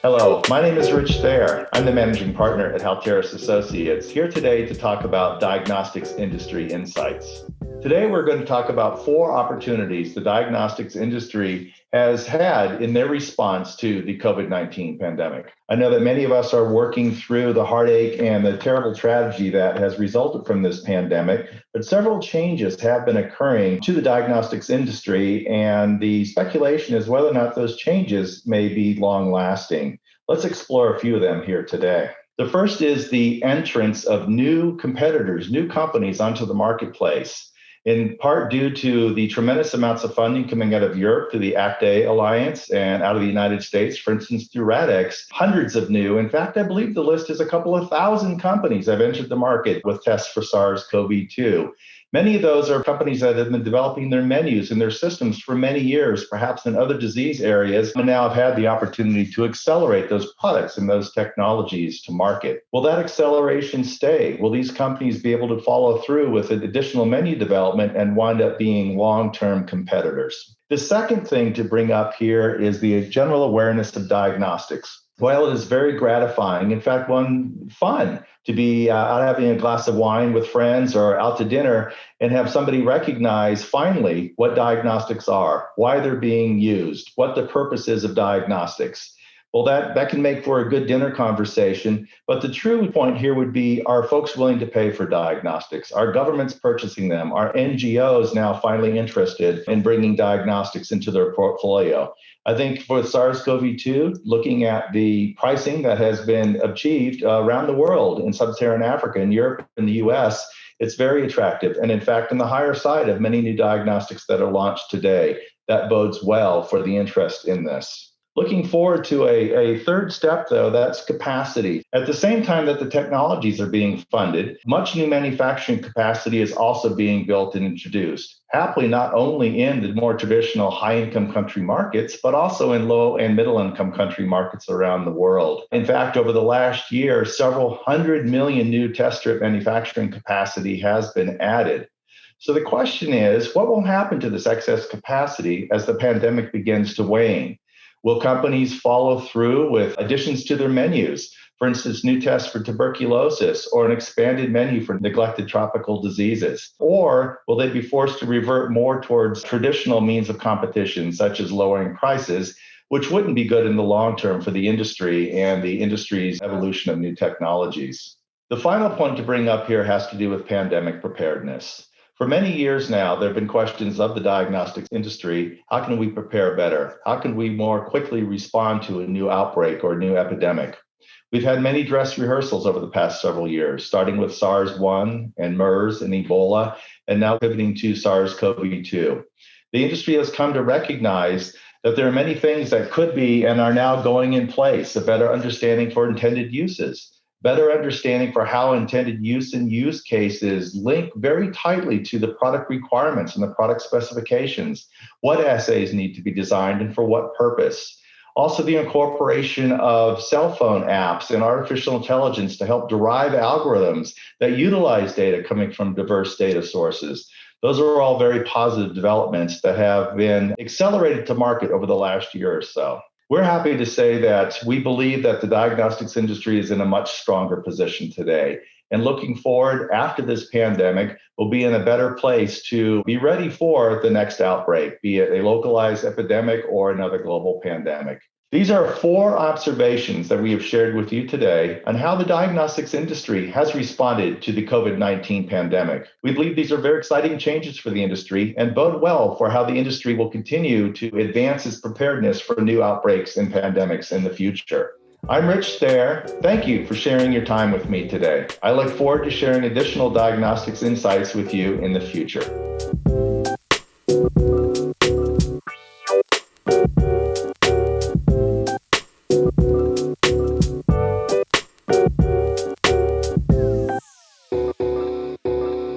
Hello, my name is Rich Thayer. I'm the managing partner at Halteris Associates, here today to talk about Diagnostics Industry Insights. Today, we're going to talk about 4 opportunities the diagnostics industry has had in their response to the COVID-19 pandemic. I know that many of us are working through the heartache and the terrible tragedy that has resulted from this pandemic, but several changes have been occurring to the diagnostics industry, and the speculation is whether or not those changes may be long-lasting. Let's explore a few of them here today. The first is the entrance of new competitors, new companies onto the marketplace, in part due to the tremendous amounts of funding coming out of Europe through the ACT-A Alliance and out of the United States, for instance, through RADx, hundreds of new. In fact, I believe the list is a couple of thousand companies have entered the market with tests for SARS-CoV-2. Many of those are companies that have been developing their menus and their systems for many years, perhaps in other disease areas, and now have had the opportunity to accelerate those products and those technologies to market. Will that acceleration stay? Will these companies be able to follow through with additional menu development and wind up being long-term competitors? The second thing to bring up here is the general awareness of diagnostics. While it is very gratifying, in fact, fun to be out having a glass of wine with friends or out to dinner and have somebody recognize finally what diagnostics are, why they're being used, what the purpose is of diagnostics. Well, that can make for a good dinner conversation, but the true point here would be, are folks willing to pay for diagnostics? Are governments purchasing them? Are NGOs now finally interested in bringing diagnostics into their portfolio? I think for SARS-CoV-2, looking at the pricing that has been achieved around the world in sub-Saharan Africa, in Europe, in the US, it's very attractive. And in fact, on the higher side of many new diagnostics that are launched today, that bodes well for the interest in this. Looking forward to a third step, though, that's capacity. At the same time that the technologies are being funded, much new manufacturing capacity is also being built and introduced. Happily, not only in the more traditional high-income country markets, but also in low and middle-income country markets around the world. In fact, over the last year, several 100 million new test strip manufacturing capacity has been added. So the question is, what will happen to this excess capacity as the pandemic begins to wane? Will companies follow through with additions to their menus? For instance, new tests for tuberculosis or an expanded menu for neglected tropical diseases? Or will they be forced to revert more towards traditional means of competition, such as lowering prices, which wouldn't be good in the long term for the industry and the industry's evolution of new technologies? The final point to bring up here has to do with pandemic preparedness. For many years now, there have been questions of the diagnostics industry. How can we prepare better? How can we more quickly respond to a new outbreak or a new epidemic? We've had many dress rehearsals over the past several years, starting with SARS-1 and MERS and Ebola, and now pivoting to SARS-CoV-2. The industry has come to recognize that there are many things that could be and are now going in place, a better understanding for intended uses, better understanding for how intended use and use cases link very tightly to the product requirements and the product specifications, what assays need to be designed and for what purpose. Also, the incorporation of cell phone apps and artificial intelligence to help derive algorithms that utilize data coming from diverse data sources. Those are all very positive developments that have been accelerated to market over the last year or so. We're happy to say that we believe that the diagnostics industry is in a much stronger position today. And looking forward after this pandemic, we'll be in a better place to be ready for the next outbreak, be it a localized epidemic or another global pandemic. These are 4 observations that we have shared with you today on how the diagnostics industry has responded to the COVID-19 pandemic. We believe these are very exciting changes for the industry and bode well for how the industry will continue to advance its preparedness for new outbreaks and pandemics in the future. I'm Rich Thayer. Thank you for sharing your time with me today. I look forward to sharing additional diagnostics insights with you in the future.